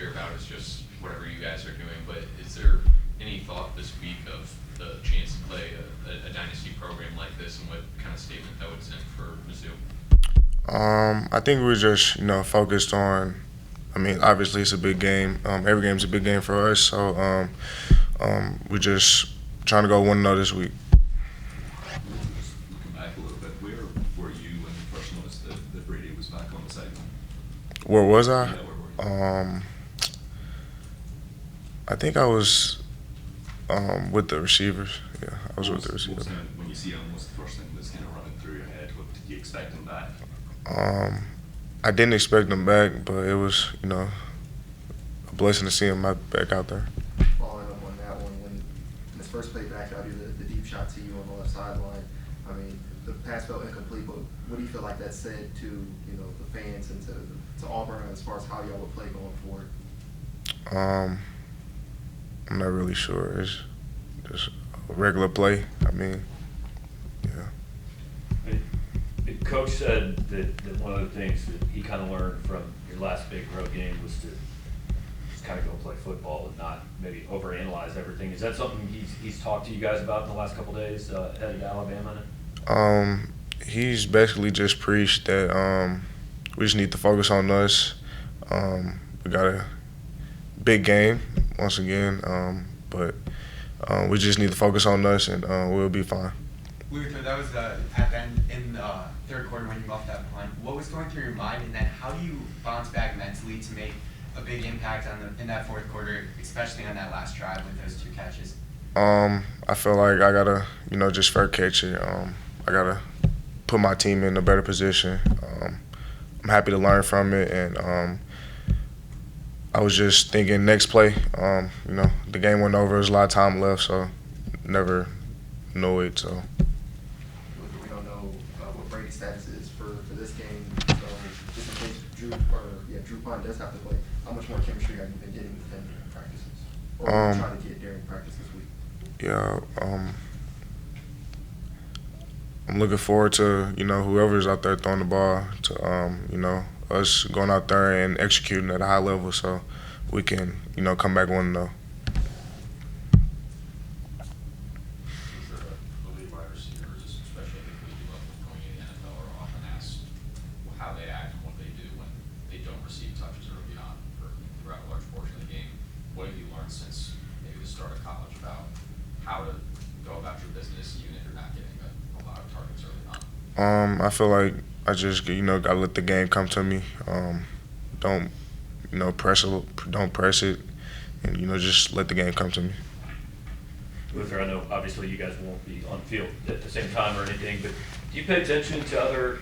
hear about is just whatever you guys are doing, but is there any thought this week of the chance to play a dynasty program like this, and what kind of statement that would send for Mizzou? I think we're just, focused on. I mean, obviously it's a big game. Every game's a big game for us, so we're just trying to go 1-0 this week. Just looking back a little bit, where were you when you first noticed that Brady was back on the sideline? Where was I? Yeah, where were you? I think I was with the receivers. Yeah, I was with the receivers. When you see him, what's the first thing that's kind of running through your head? What did you expect him back? I didn't expect him back, but it was, a blessing to see him back out there. Following up on that one, when his first play back out here, the deep shot to you on the left sideline, I mean, the pass felt incomplete, but what do you feel like that said to, the fans and to Auburn as far as how y'all would play going forward? I'm not really sure. It's just a regular play. I mean, yeah. The coach said that one of the things that he kind of learned from your last big road game was to just kind of go play football and not maybe overanalyze everything. Is that something he's talked to you guys about in the last couple of days headed to Alabama? He's basically just preached that we just need to focus on us. We got a big game once again, but we just need to focus on us, and we'll be fine. Luther, that was at the end in the third quarter when you muffed that punt. What was going through your mind, and then how do you bounce back mentally to make a big impact in that fourth quarter, especially on that last drive with those 2 catches? I feel like I gotta, just fair catch it. I gotta put my team in a better position. I'm happy to learn from it, and I was just thinking next play. The game went over. There's a lot of time left, so never know it. So. We don't know what Brady's status is for this game, so just in case Drew Pond does have to play, how much more chemistry have you been getting with him during practices, or are you trying to get during practice this week? Yeah, I'm looking forward to whoever's out there throwing the ball to us going out there and executing at a high level, so we can come back 1-0. Elite wide receivers, especially at the collegiate level, going in the NFL, are often asked how they act and what they do when they don't receive touches early on throughout a large portion of the game. What have you learned since maybe the start of college about how to go about your business, even if you're not getting a lot of targets early on? I feel like I just gotta let the game come to me. Don't press it, and just let the game come to me. Luther, I know obviously you guys won't be on the field at the same time or anything, but do you pay attention to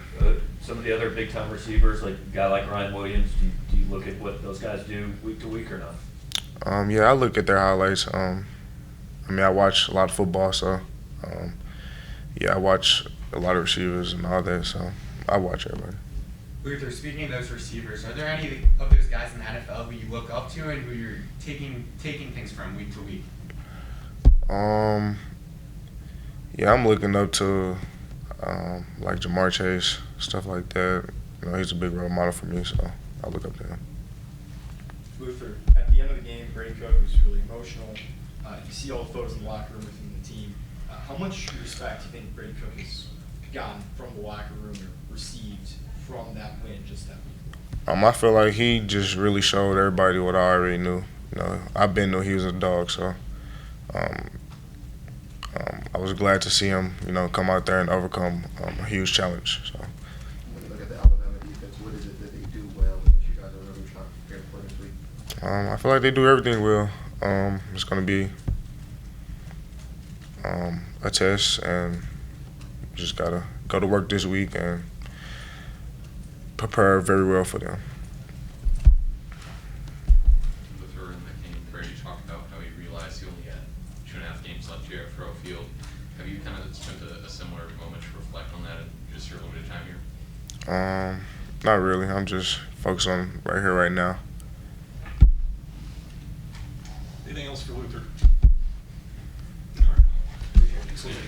some of the other big time receivers, like a guy like Ryan Williams? Do you look at what those guys do week to week or not? Yeah, I look at their highlights. I watch a lot of football, so I watch a lot of receivers and all that, so I watch everybody. Luther, speaking of those receivers, are there any of those guys in the NFL who you look up to and who you're taking things from week to week? Yeah, I'm looking up to like Jamar Chase, stuff like that. He's a big role model for me, so I look up to him. Luther, at the end of the game, Brady Cook was really emotional. You see all the photos in the locker room within the team. How much respect do you think Brady Cook has gotten from the locker room or received from that win just that week? I feel like he just really showed everybody what I already knew. I've been knew he was a dog, so I was glad to see him, come out there and overcome a huge challenge. So. When you look at the Alabama defense, what is it that they do well that you guys are really trying to prepare for this week? I feel like they do everything well. It's going to be a test, and just got to go to work this week and prepare very well for them. Luther, in the game, Brady talked about how he realized he only had 2.5 games left here at Pro Field. Have you kind of spent a similar moment to reflect on that in just your limited time here? Not really. I'm just focused on right here, right now. Anything else for Luther? All right. Appreciate it.